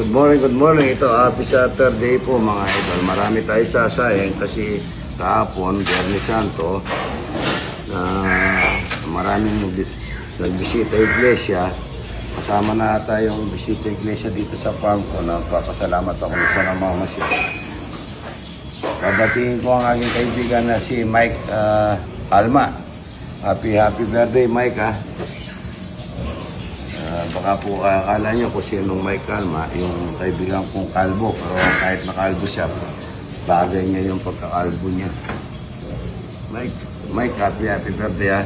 Good morning. Ito, happy Saturday po mga idol. Marami tayo sasayang kasi kahapon, Biyernes Santo, na maraming nagbisita iglesia. Kasama na ata yung bisita iglesia dito sa farm ko. Nagpapasalamat ako sa namamasya. Babatiin ko ang aking kaibigan na si Mike Alma. Happy birthday, Mike, ha. Baka po akala nyo kung sinong Mike Alma, yung kaibigan kong kalbo. Pero kahit nakalbo siya, bagay niya yung pagkakalbo niya. Mike, happy birthday, ha.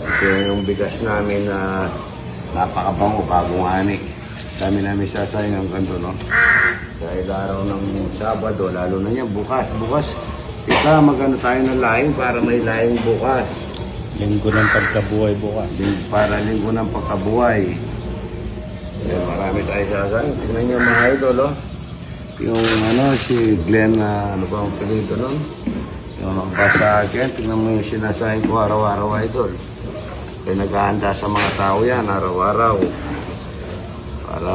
Ito yung bigas namin na napakabango, bagong ani. Kami namin sasayang ang ganito, no? Dahil araw ng Sabado, lalo na yan, bukas. Kita, magano tayo ng laing para may laing bukas. Linggo ng pagkabuhay bukas. Para linggo ng pagkabuhay. Marami tayo sasayang. Tignan nyo mga idol, oh. Yung si Glenn, ano ba ang pinito nun? Yung nagbasa sa akin, tignan mo yung sinasayang ko araw-araw, idol. Kaya naghahanda sa mga tao yan, araw-araw. Para,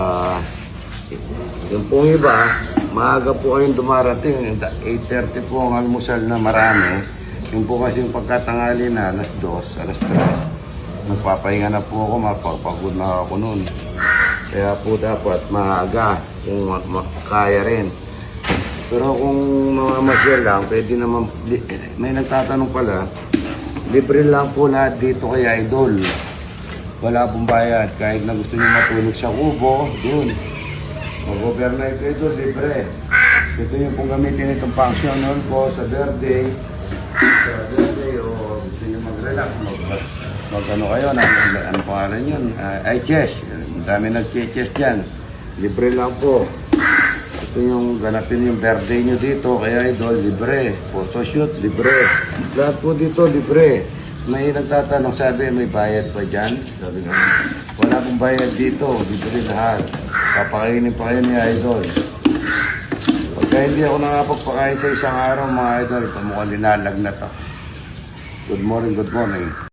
yung pong iba, maaga po kayong dumarating. 8:30 po ang almusal na marami. Yung po kasing pagkatangali na, alas 2, alas 3. Magpapahinga na po ako, mapagpagod na ako noon. Kaya po dapat maaga, kung makakaya rin. Pero kung mamamasyal lang, pwede naman, may nagtatanong pala, libre lang po lahat dito kay Idol. Wala pong bayad. Kahit na gusto niyo matulog sa kubo, dun. Mag-overnight Idol, libre. Ito yung pong gamitin itong function hall ko sa birthday. Sa birthday o gusto niyo mag-relax. Mag-ano kayo, ano pangalan yun? Chess. Ang dami nag-chess dyan. Libre lang po. Ito yung ganapin yung birthday nyo dito, kaya Idol, libre. Photoshoot, libre. Lahat po dito, libre. May nagtatanong, sabi, may bayad pa dyan? Sabi ko, wala pong bayad dito, libre lahat. Papakainin pa kayo ni Idol. Pagka hindi ako nakapagpakain sa isang araw, mga Idol, mukhang linalagnat ako. Good morning.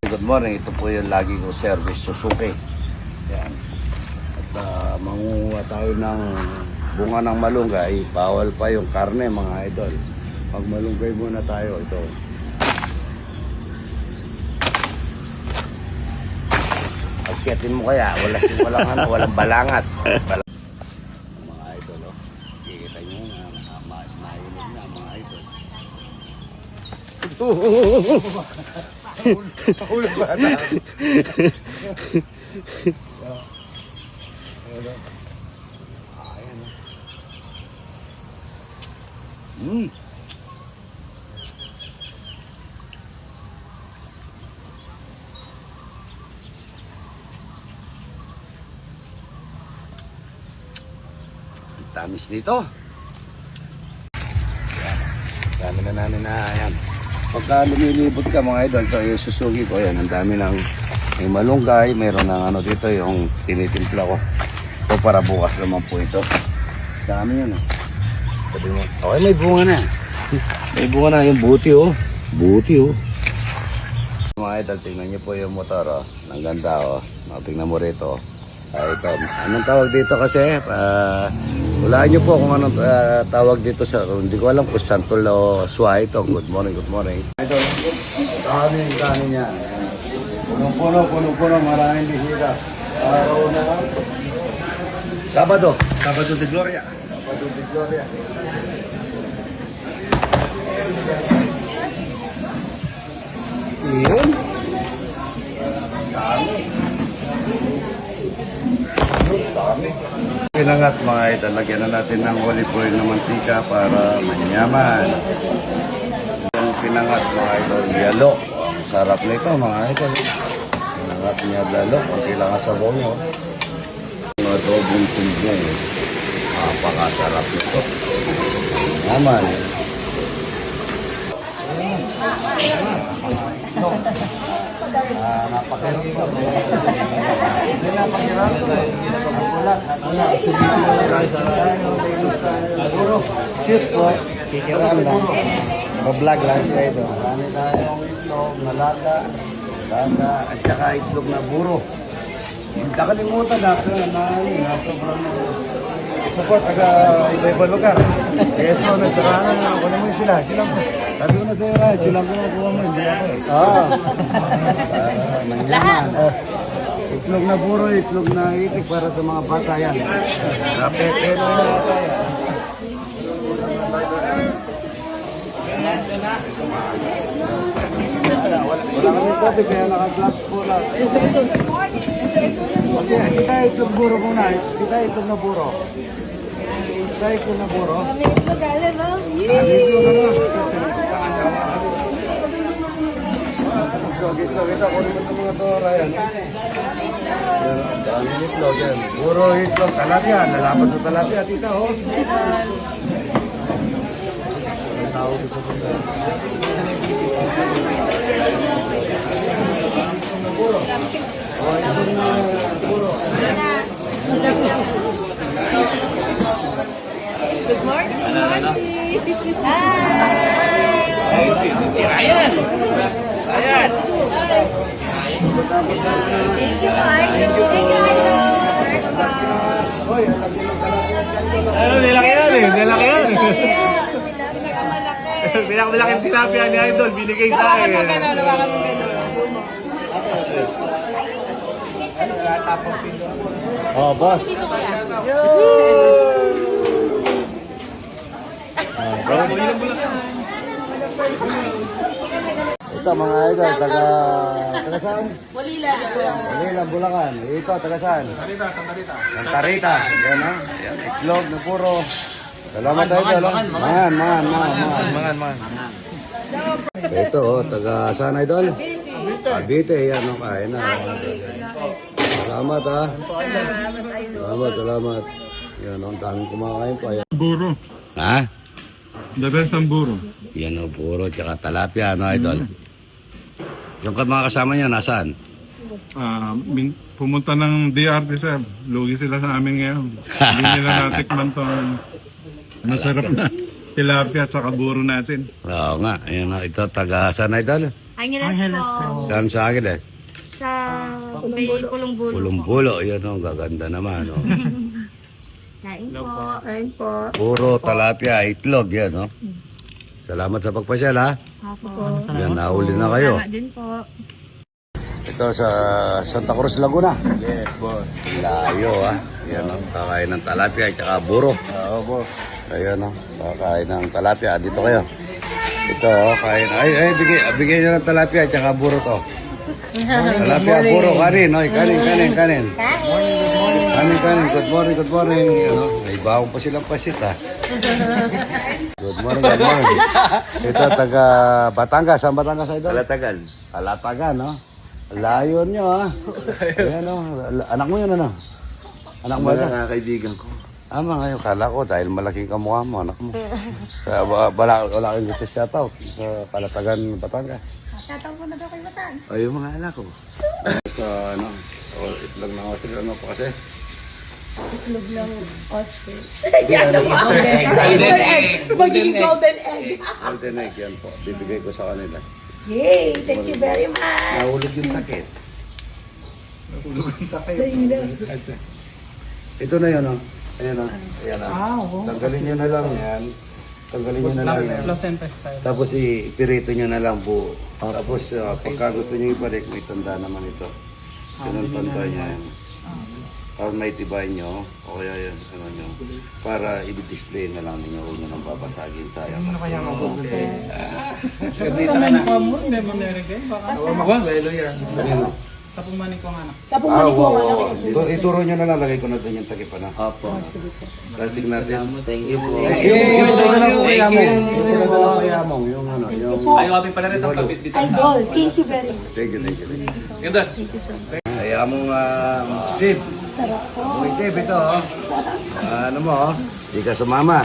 Good morning, ito po yung lagi ko service, Suzuki. Yan. At manguha tayo ng bunga ng malunggay, bawal pa yung karne, mga idol. Pag malunggay muna tayo, ito. Pagkitin mo kaya, walang balangat. Mga idol, oh. Kikita nyo na, mahilig na, mga idol. Tahulog ba na? Tamis dito. Dami na namin na yan. Pagka lumilibot ka mga idol, ito yung Suzuki ko yan. Ang dami ng may malunggay, mayroon ng ano dito yung tinitimpla ko. Ito para bukas naman po ito. Dami yun. Sabi mo, okay, may bunga na. May bunga na yung buti, oh. Mga idol, tingnan nyo po yung motor, oh. Ang ganda, oh. Tingnan mo rito. Ito, anong tawag dito kasi? Hulaan nyo po kung anong tawag dito sa, hindi ko alam kung santol o suwa ito. Good morning. Idol, ito kanin niya. Punong-puno, maraming bisita. Araw na Sabado de Gloria. Yun. Dami. Pinangat mga ito, lagyan na natin ng olive oil na mantika para manyaman. Yung pinangat mga ito, yalo. Sarap nito mga ito. Pinangat niya lalo, konti lang ang sabaw nyo. Mga adobong tumbong. Napakasarap nito. Naman. Napakasarap nito. Excuse po, kikiraan lang. Vlog lang siya ito. Marami tayong itlog na lata, at saka itlog na buro. Hindi nakalimutan na sobrang Ako po, taga iba-iba lugar. Quezon at saka ano naman sila. Silang po. Sabi ko na sa'yo, Ryan, silang kumukuha mo, hindi ako eh. Oo. Lahat. Itlog na puro, itlog na itik para sa mga bata yan. Pero na bata yan. Wala kami kopi, kaya naka-vlog po lang. Okay, kita itlog buro muna. Kita itlog na buro. Kita itlog na buro. Kami itlog gala, no? Kita, kunin mo itong mga to, Ryan. Dami itlog yan. Puro itlog, talapia. Lalapat sa talapia, tita, oh. Good morning, good morning. Hi! Thank you, Idol. Thank you, Idol. Nilaki yan. Pinakamalaki tilapia ni Idol, binigay sa akin. Oh, boss. Ito mga idol, taga saan? Walila. Manila, Bulacan. Ito, taga saan? Santa Rita. Yan ha. Yan, itlog na puro. Salamat idol. Mangan. Ito, taga saan idol? Cavite. Yan, no, kain na. Salamat ha. Salamat. Yan, ang daming kumakain pa. Buro. Ha? The best ang buro. Yan o, puro, tsaka talapia, no, idol? Yung mga kasama niya, nasaan? Pumunta ng DRT sir. Lugi sila sa amin ngayon. Hindi nila natikman tong masarap na tilapia at saka buro natin. Oo nga, yan o, ito, taga saan, idol? Angeles po. Saan sa Agiles? Sa may Kulungbulo. Pulong-pulo, yan o, gaganda naman, o. Kain po. Kain po. Puro talapia, itlog, yan, o. Salamat sa pagpasyal, ha? Ako. Yan, nahuli na kayo. Salamat din po. Ito sa Santa Cruz, Laguna. Yes, boss. Layo, ha? Yan, o, kakain ng talapia, tsaka buro. Oo, boss. Ayan, o, kakain ng talapia. Dito kayo. Ito, o, kain. Ay, bigyan nyo ng talapia, tsaka buro to. Talapia, buro, kanin, oy, kanin. Kanin. Good morning. Ano, may baong pa silang pasit, ha. Good morning. Ito, taga Batangas. Saan Batangas, idol? Alatagan, no? Layo nyo, ha? Ayan, o. Anak mo yun, ano? Anak mo yun? Mga kaibigan ko. Ngayon, kala ko dahil malaking kamukha mo, anak mo. Kaya wala kang gusto shoutout sa Kalatagan, Batangas. Shoutout po na daw kay Batan. O yung mga anak ko. Sa itlog ng hotel, ano pa kasi? Itlog ng ostrich. Golden egg. Magiging golden egg. Golden egg, yan po. Bibigay ko sa kanila. Yay! Thank you very much. Nahulog yung takit. Ito na yun, oh. Ayan, oh. Ayan, oh. Tanggalin nyo na lang yan. Tanggalin nyo na lang yan. Tapos ipirito nyo na lang po. Tapos pagka gusto nyo ibalik, may tanda naman ito. Sinunod niya yan. Para may tibay nyo, o kaya yan, ano nyo, para i-display na lang ninyo, huwag nyo nang babasagin, sayang. Ano kaya mo? Tapong mani ko nga. Ituro nyo na lang, lagay ko na doon yung takip na. Apo. Rating natin. Thank you po. Yung ito na lang po kaya mo. Ito na lang kaya mo. Yung ano, yung... Ay, wapi pala rin ang kapit dito. Idol, thank you very much. Thank you. Ganda. Thank you so much. Kaya mong Steve. Sarap po. Okay, Steve, ito oh. Ano mo oh. Di ka sumama.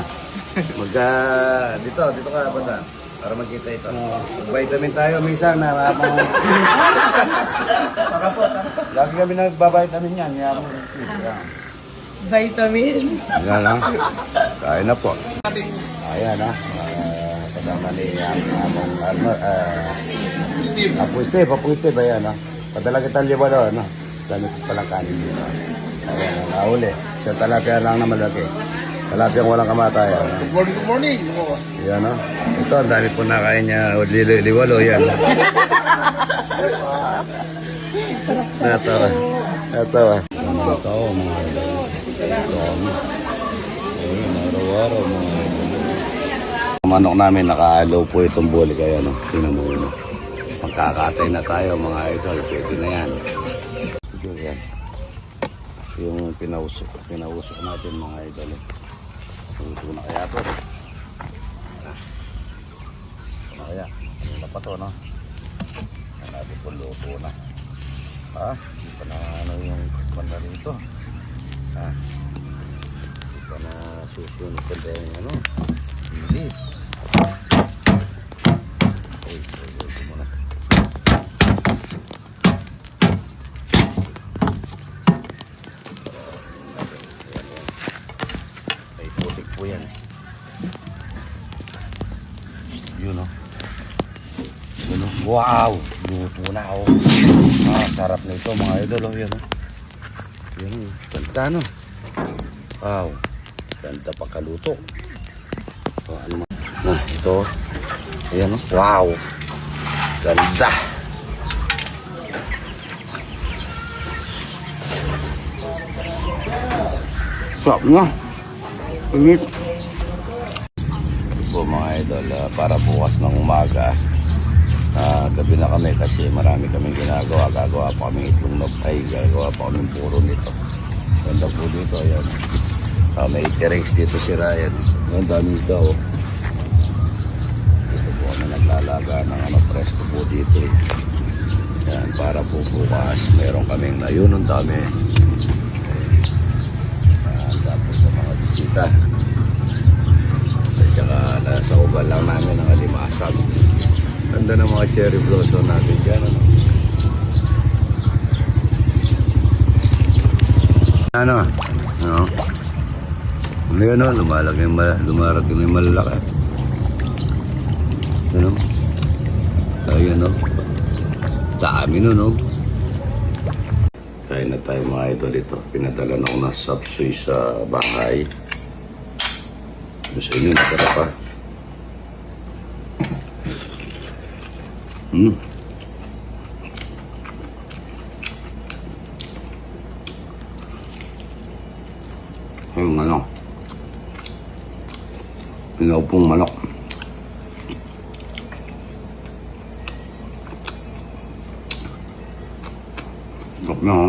Dito ka bata. Para makita ito. Vitamin tayo minsan na lagi kami nagbabitamin yan. Vitamins. Yan lang. Kain na po. Ayan ha. Kasama ni Apo Steve. Ayan ha. Padala kita liwa doon. Dami palang kanin dito. Ayan, nahuli. Sa talapia lang na malaki. Talapyang walang kamatayan. Good morning, good morning. Yan o. Ito, ang dami po nakain niya. Liwalo, yan. Natawa. Natawa. Natawa, mga idol. Ayun, araw-araw, mga idol. Ang manok namin, naka-low po itong buli kaya, no? Tingnan mo yun. Magkakatay na tayo, mga idol. Pwede na yan. Ito yan. Yung pinausok natin, mga idol. Luto na kaya to. Luto na kaya. Ano pa to, no? Natin po luto na. Ha? Hindi pa na ano yung banda rito. Ha? Hindi pa na susunod pa dahil yung ano. Hindi. Uy, ito muna. Ay, putik po yan. Yun o. Yun o. Wow! Luto na o. Sarap na ito mga idol. Yan o. Yan o. Ganda no. Wow. Ganda pagkaluto. So, ano ito. Ayan o. Wow. Ganda. Sarap na. Init. Po mga idol, para bukas ng umaga, gabi na kami kasi marami kaming ginagawa. Gagawa pa kami itlong gagawa pa kami puro nito. Ganda po dito, ayan. May terrace dito si Ryan. Ang dami daw. Dito po kami naglalaga ng presko po dito. Ayan, para po bukas meron kaming ayun, ang dami. Tapos sa mga bisita. At saka nasa ubal lang namin ang alimasag. Ganda ng mga cherry blossom natin dyan. Ano? Ano? Ano yun o? Lumarating na yung malalaki. Ano? Ayun o. Sa amin o, no? Kain na tayo mga idol ito. Pinadala na ako ng sapsoy sa bahay. Sa inyo, nasarap pa. Yung ano, pinaupong manok. Sarap na ha.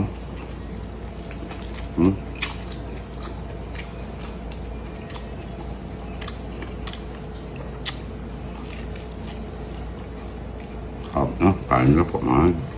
Sarap na, kain na po mga.